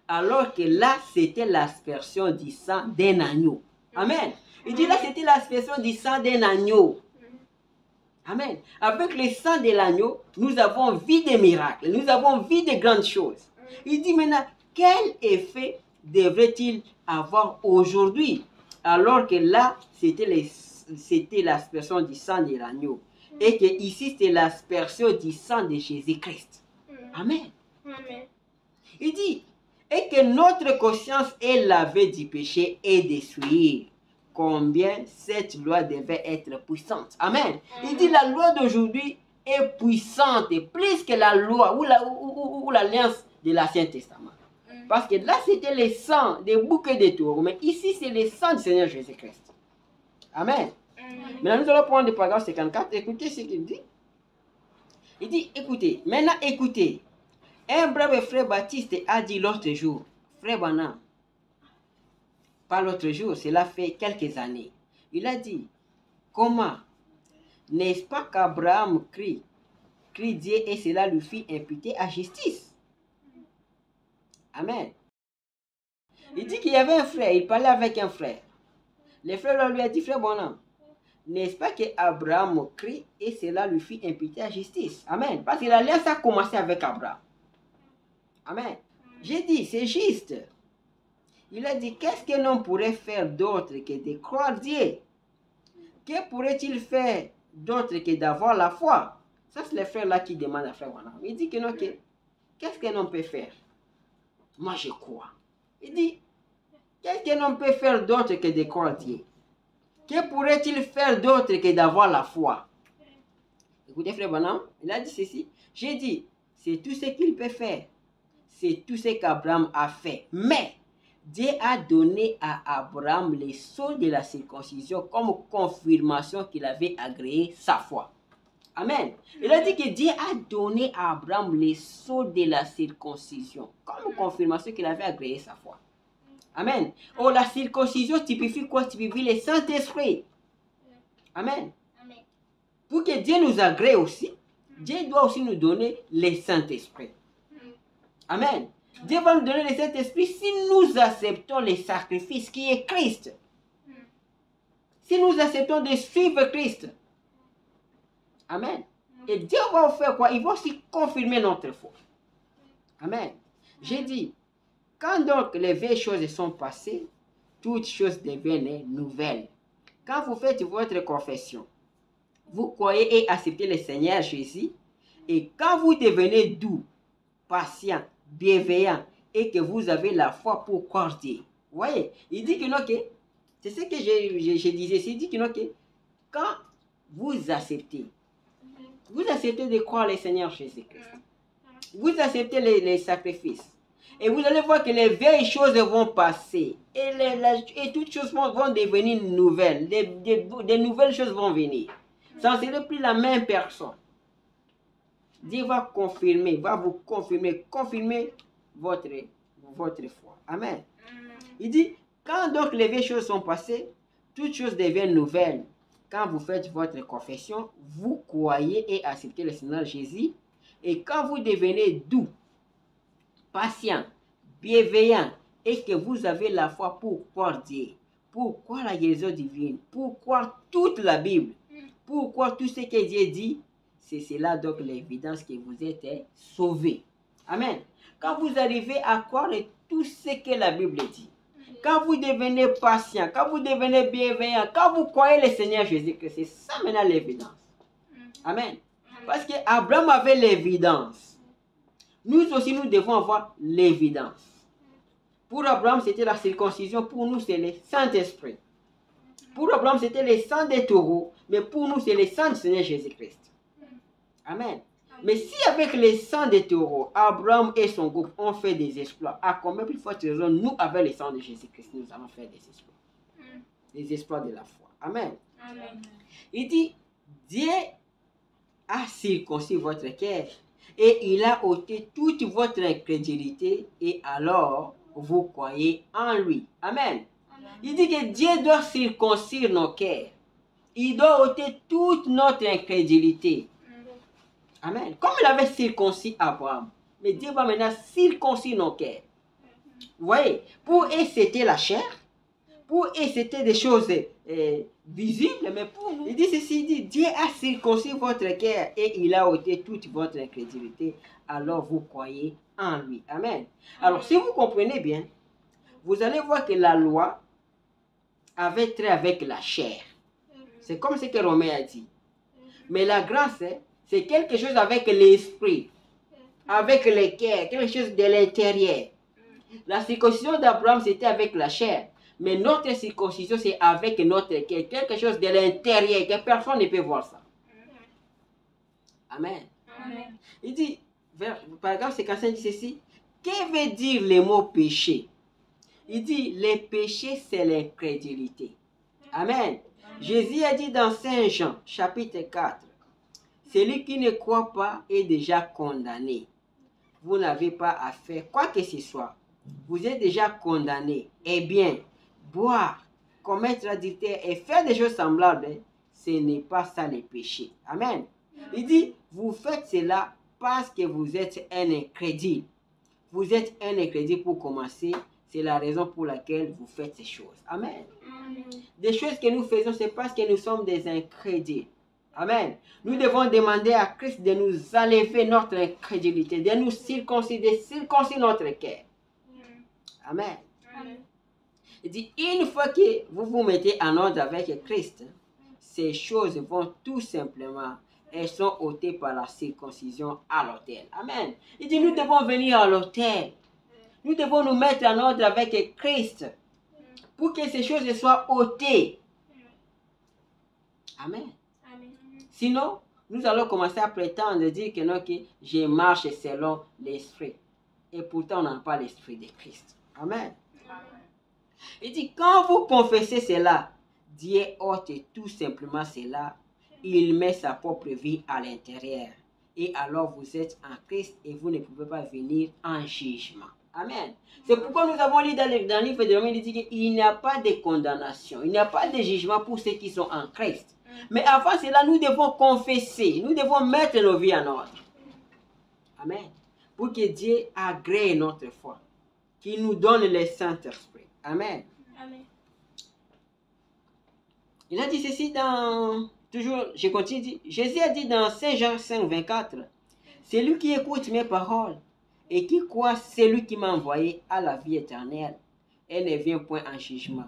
Alors que là, c'était l'aspersion du sang d'un agneau. Amen. Il dit là, c'était l'aspersion du sang d'un agneau. Amen. Avec le sang de l'agneau, nous avons vu des miracles, nous avons vu de grandes choses. Il dit maintenant, quel effet devrait-il avoir aujourd'hui? Alors que là, c'était l'aspersion du sang de l'agneau. Et que ici, c'est l'aspersion du sang de Jésus-Christ. Amen. Amen. Il dit, et que notre conscience est lavée du péché et des souillures. Combien cette loi devait être puissante. Amen. Il dit la loi d'aujourd'hui est puissante et plus que la loi ou l'alliance de l'Ancien Testament. Parce que là, c'était le sang des boucs et des taureaux. Mais ici, c'est le sang du Seigneur Jésus-Christ. Amen. Maintenant, nous allons prendre le paragraphe 54. Écoutez ce qu'il dit. Il dit, écoutez, maintenant écoutez. Un brave frère Baptiste a dit l'autre jour, frère Branham, pas l'autre jour, cela fait quelques années. Il a dit, comment? N'est-ce pas qu'Abraham crie Dieu et cela lui fit imputer à justice? Amen. Il dit qu'il y avait un frère, il parlait avec un frère. Le frère lui a dit, frère bonhomme, n'est-ce pas qu'Abraham crie et cela lui fit imputer à justice? Amen. Parce que l'alliance a commencé avec Abraham. Amen. J'ai dit, c'est juste. Il a dit, qu'est-ce qu'un homme pourrait faire d'autre que de croire Dieu? Que pourrait-il faire d'autre que d'avoir la foi? Ça, c'est le frère là qui demande à frère Branham. Il dit que non, qu'est-ce qu'un homme peut faire? Moi, je crois. Il dit, qu'est-ce qu'un homme peut faire d'autre que de croire Dieu? Que pourrait-il faire d'autre que d'avoir la foi? Écoutez, frère Branham, il a dit ceci. J'ai dit, c'est tout ce qu'il peut faire. C'est tout ce qu'Abraham a fait. Mais Dieu a donné à Abraham les sceaux de la circoncision comme confirmation qu'il avait agréé sa foi. Amen. Il a dit que Dieu a donné à Abraham les sceaux de la circoncision comme confirmation qu'il avait agréé sa foi. Amen. Oh, la circoncision typifie quoi? Typifie le Saint-Esprit. Amen. Pour que Dieu nous agrée aussi, Dieu doit aussi nous donner le Saint-Esprit. Amen. Dieu va nous donner le Saint-Esprit si nous acceptons le sacrifice qui est Christ. Si nous acceptons de suivre Christ. Amen. Et Dieu va faire quoi? Il va aussi confirmer notre foi. Amen. J'ai dit, quand donc les vieilles choses sont passées, toutes choses deviennent nouvelles. Quand vous faites votre confession, vous croyez et acceptez le Seigneur Jésus, et quand vous devenez doux, patient, bienveillant, et que vous avez la foi pour croire Dieu. Vous voyez, il dit que non, c'est ce que je disais, il dit que non, quand vous acceptez de croire le Seigneur Jésus-Christ, vous acceptez les sacrifices, et vous allez voir que les vieilles choses vont passer, et toutes choses vont devenir nouvelles, des nouvelles choses vont venir. Ça ne sera plus la même personne. Dieu va confirmer, confirmer votre foi. Amen. Il dit, quand donc les vieilles choses sont passées, toutes choses deviennent nouvelles. Quand vous faites votre confession, vous croyez et acceptez le Seigneur Jésus. Et quand vous devenez doux, patient, bienveillant, et que vous avez la foi pour croire Dieu, pour croire la guérison divine, pour croire toute la Bible, pour croire tout ce que Dieu dit, c'est cela donc l'évidence que vous êtes sauvés. Amen. Quand vous arrivez à croire tout ce que la Bible dit, quand vous devenez patient, quand vous devenez bienveillant, quand vous croyez le Seigneur Jésus-Christ, c'est ça maintenant l'évidence. Amen. Parce qu'Abraham avait l'évidence. Nous aussi, nous devons avoir l'évidence. Pour Abraham, c'était la circoncision. Pour nous, c'est le Saint-Esprit. Pour Abraham, c'était le sang des taureaux. Mais pour nous, c'est le sang du Seigneur Jésus-Christ. Amen. Mais si avec le sang des taureaux, Abraham et son groupe ont fait des exploits, à combien plus forte raison, nous, avec le sang de Jésus-Christ, nous allons faire des exploits. Des exploits de la foi. Amen. Amen. Il dit, Dieu a circoncis votre cœur et il a ôté toute votre incrédulité et alors vous croyez en lui. Amen. Amen. Il dit que Dieu doit circoncire nos cœurs. Il doit ôter toute notre incrédulité. Amen. Comme il avait circoncis Abraham, mais Dieu va maintenant circoncire nos cœurs. Vous voyez, pour eux c'était la chair, pour eux c'était des choses visibles, mais pour nous, il dit ceci, il dit, Dieu a circoncis votre cœur et il a ôté toute votre incrédulité, alors vous croyez en lui. Amen. Alors si vous comprenez bien, vous allez voir que la loi avait trait avec la chair. C'est comme ce que Romain a dit. Mais la grâce, c'est quelque chose avec l'esprit, avec le cœur, quelque chose de l'intérieur. La circoncision d'Abraham, c'était avec la chair. Mais notre circoncision, c'est avec notre cœur, quelque chose de l'intérieur, que personne ne peut voir ça. Amen. Amen. Il dit, par exemple, c'est quand il dit ceci, que veut dire le mot péché? Il dit, le péché, c'est l'incrédulité. Amen. Jésus a dit dans Saint Jean, chapitre 4, celui qui ne croit pas est déjà condamné. Vous n'avez pas à faire quoi que ce soit. Vous êtes déjà condamné. Eh bien, boire, commettre l'adultère et faire des choses semblables, ce n'est pas ça le péché. Amen. Il dit, vous faites cela parce que vous êtes un incrédule. Vous êtes un incrédule pour commencer. C'est la raison pour laquelle vous faites ces choses. Amen. Amen. Des choses que nous faisons, c'est parce que nous sommes des incrédules. Amen. Nous devons demander à Christ de nous enlever notre incrédulité, de nous circoncire, circoncire notre cœur. Amen. Amen. Il dit, une fois que vous vous mettez en ordre avec Christ, ces choses vont tout simplement, elles sont ôtées par la circoncision à l'autel. Amen. Il dit, nous devons venir à l'autel. Nous devons nous mettre en ordre avec Christ pour que ces choses soient ôtées. Amen. Amen. Sinon, nous allons commencer à prétendre dire que non, que je marche selon l'esprit. Et pourtant, on n'a pas l'esprit de Christ. Amen. Amen. Il dit, quand vous confessez cela, Dieu ôte tout simplement cela. Il met sa propre vie à l'intérieur. Et alors, vous êtes en Christ et vous ne pouvez pas venir en jugement. Amen. C'est pourquoi nous avons lu dans le livre de Romains, il dit qu'il n'y a pas de condamnation, il n'y a pas de jugement pour ceux qui sont en Christ. Mais avant cela, nous devons confesser, nous devons mettre nos vies en ordre. Amen. Pour que Dieu agrée notre foi, qu'il nous donne le Saint-Esprit. Amen. Amen. Il a dit ceci dans, toujours, je continue, Jésus a dit dans Saint Jean 5, 24, c'est lui qui écoute mes paroles et qui croit celui qui m'a envoyé à la vie éternelle, elle ne vient point en jugement,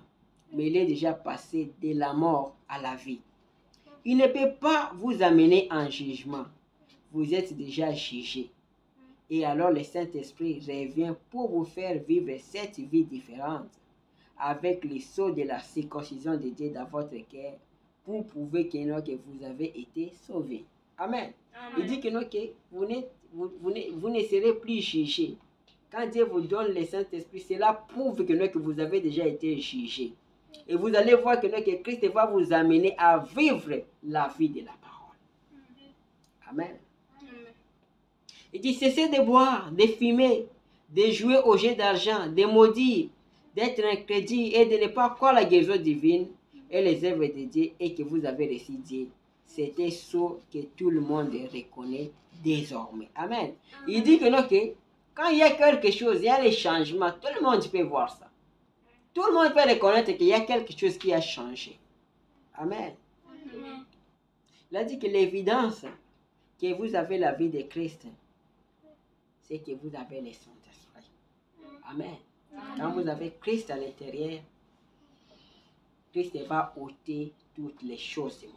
mais il est déjà passé de la mort à la vie. Il ne peut pas vous amener en jugement, vous êtes déjà jugé. Et alors le Saint-Esprit revient pour vous faire vivre cette vie différente, avec le sceau de la circoncision de Dieu dans votre cœur, pour prouver que vous avez été sauvés. Amen. Amen. Il dit que, non, que vous ne serez plus jugés. Quand Dieu vous donne le Saint-Esprit, cela prouve que vous avez déjà été jugés. Et vous allez voir que Christ va vous amener à vivre la vie de la parole. Amen. Il dit, cessez de boire, de fumer, de jouer au jeu d'argent, de maudire, d'être incrédule et de ne pas croire la guérison divine et les œuvres de Dieu et que vous avez reçu Dieu. C'était ce que tout le monde reconnaît désormais. Amen. Il dit que, non, que quand il y a quelque chose, il y a les changements, tout le monde peut voir ça. Tout le monde peut reconnaître qu'il y a quelque chose qui a changé. Amen. Il a dit que l'évidence que vous avez la vie de Christ, c'est que vous avez le Saint-Esprit. Amen. Quand vous avez Christ à l'intérieur, Christ va ôter toutes les choses du monde.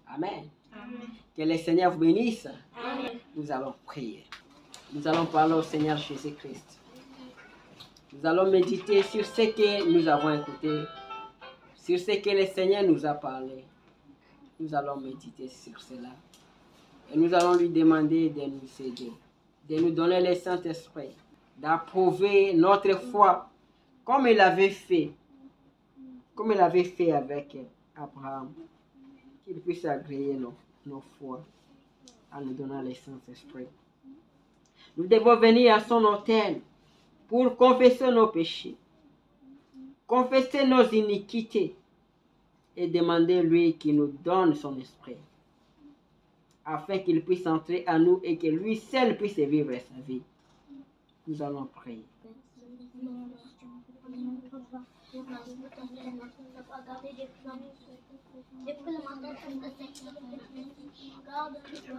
Amen. Amen. Que le Seigneur vous bénisse. Amen. Nous allons prier. Nous allons parler au Seigneur Jésus-Christ. Nous allons méditer sur ce que nous avons écouté, sur ce que le Seigneur nous a parlé. Nous allons méditer sur cela. Et nous allons lui demander de nous aider, de nous donner le Saint-Esprit, d'approuver notre foi comme il avait fait avec Abraham. Qu'il puisse agréer nos foi en nous donnant le Saint-Esprit. Nous devons venir à son autel pour confesser nos péchés, confesser nos iniquités et demander lui qu'il nous donne son esprit afin qu'il puisse entrer à nous et que lui seul puisse vivre sa vie. Nous allons prier.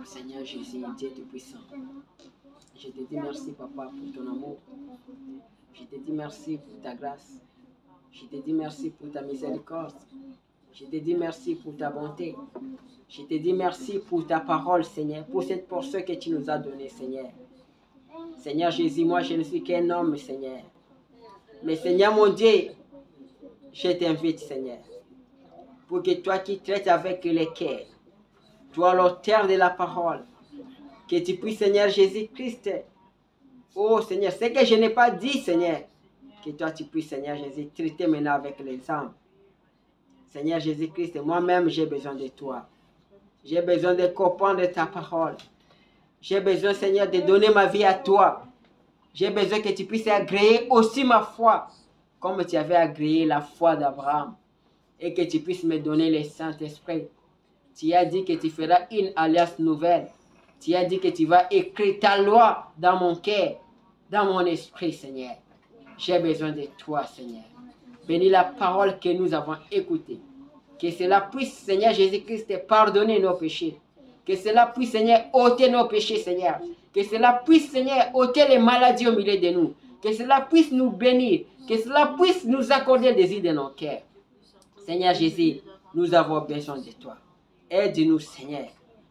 Seigneur Jésus, Dieu Tout-Puissant, je te dis merci, Papa, pour ton amour. Je te dis merci pour ta grâce. Je te dis merci pour ta miséricorde. Je te dis merci pour ta bonté. Je te dis merci pour ta parole, Seigneur, pour cette portion que tu nous as donnée, Seigneur. Seigneur Jésus, moi, je ne suis qu'un homme, Seigneur. Mais Seigneur, mon Dieu, je t'invite, Seigneur, pour que toi qui traites avec les cœurs, toi l'auteur de la parole, que tu puisses, Seigneur Jésus-Christ, oh Seigneur, ce que je n'ai pas dit, Seigneur, que toi tu puisses, Seigneur Jésus, traiter maintenant avec les âmes. Seigneur Jésus-Christ, moi-même j'ai besoin de toi. J'ai besoin de comprendre ta parole. J'ai besoin, Seigneur, de donner ma vie à toi. J'ai besoin que tu puisses agréer aussi ma foi comme tu avais agréé la foi d'Abraham, et que tu puisses me donner le Saint-Esprit. Tu as dit que tu feras une alliance nouvelle. Tu as dit que tu vas écrire ta loi dans mon cœur, dans mon esprit, Seigneur. J'ai besoin de toi, Seigneur. Bénis la parole que nous avons écoutée. Que cela puisse, Seigneur Jésus-Christ, pardonner nos péchés. Que cela puisse, Seigneur, ôter nos péchés, Seigneur. Que cela puisse, Seigneur, ôter les maladies au milieu de nous. Que cela puisse nous bénir. Que cela puisse nous accorder le désir de nos cœurs. Seigneur Jésus, nous avons besoin de toi. Aide-nous, Seigneur.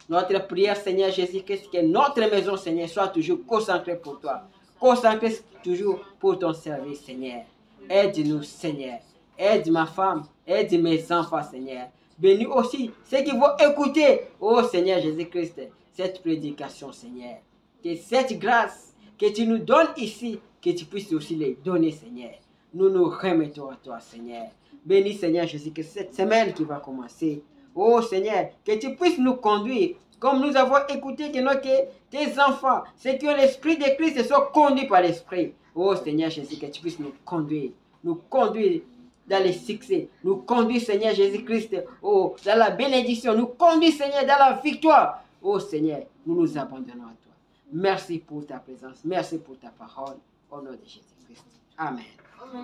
Notre prière, Seigneur Jésus-Christ, que notre maison, Seigneur, soit toujours consacrée pour toi. Consacrée toujours pour ton service, Seigneur. Aide-nous, Seigneur. Aide ma femme, aide mes enfants, Seigneur. Bénis aussi ceux qui vont écouter, oh Seigneur Jésus-Christ, cette prédication, Seigneur. Que cette grâce que tu nous donnes ici, que tu puisses aussi les donner, Seigneur. Nous nous remettons à toi, Seigneur. Bénis, Seigneur Jésus-Christ, cette semaine qui va commencer. Oh Seigneur, que tu puisses nous conduire, comme nous avons écouté que tes enfants, ceux qui ont l'esprit de Christ, sont conduits par l'esprit. Oh Seigneur Jésus, que tu puisses nous conduire dans les succès, nous conduire, Seigneur Jésus-Christ, oh, dans la bénédiction, nous conduire, Seigneur, dans la victoire. Oh Seigneur, nous nous abandonnons à toi. Merci pour ta présence, merci pour ta parole, au nom de Jésus-Christ. Amen.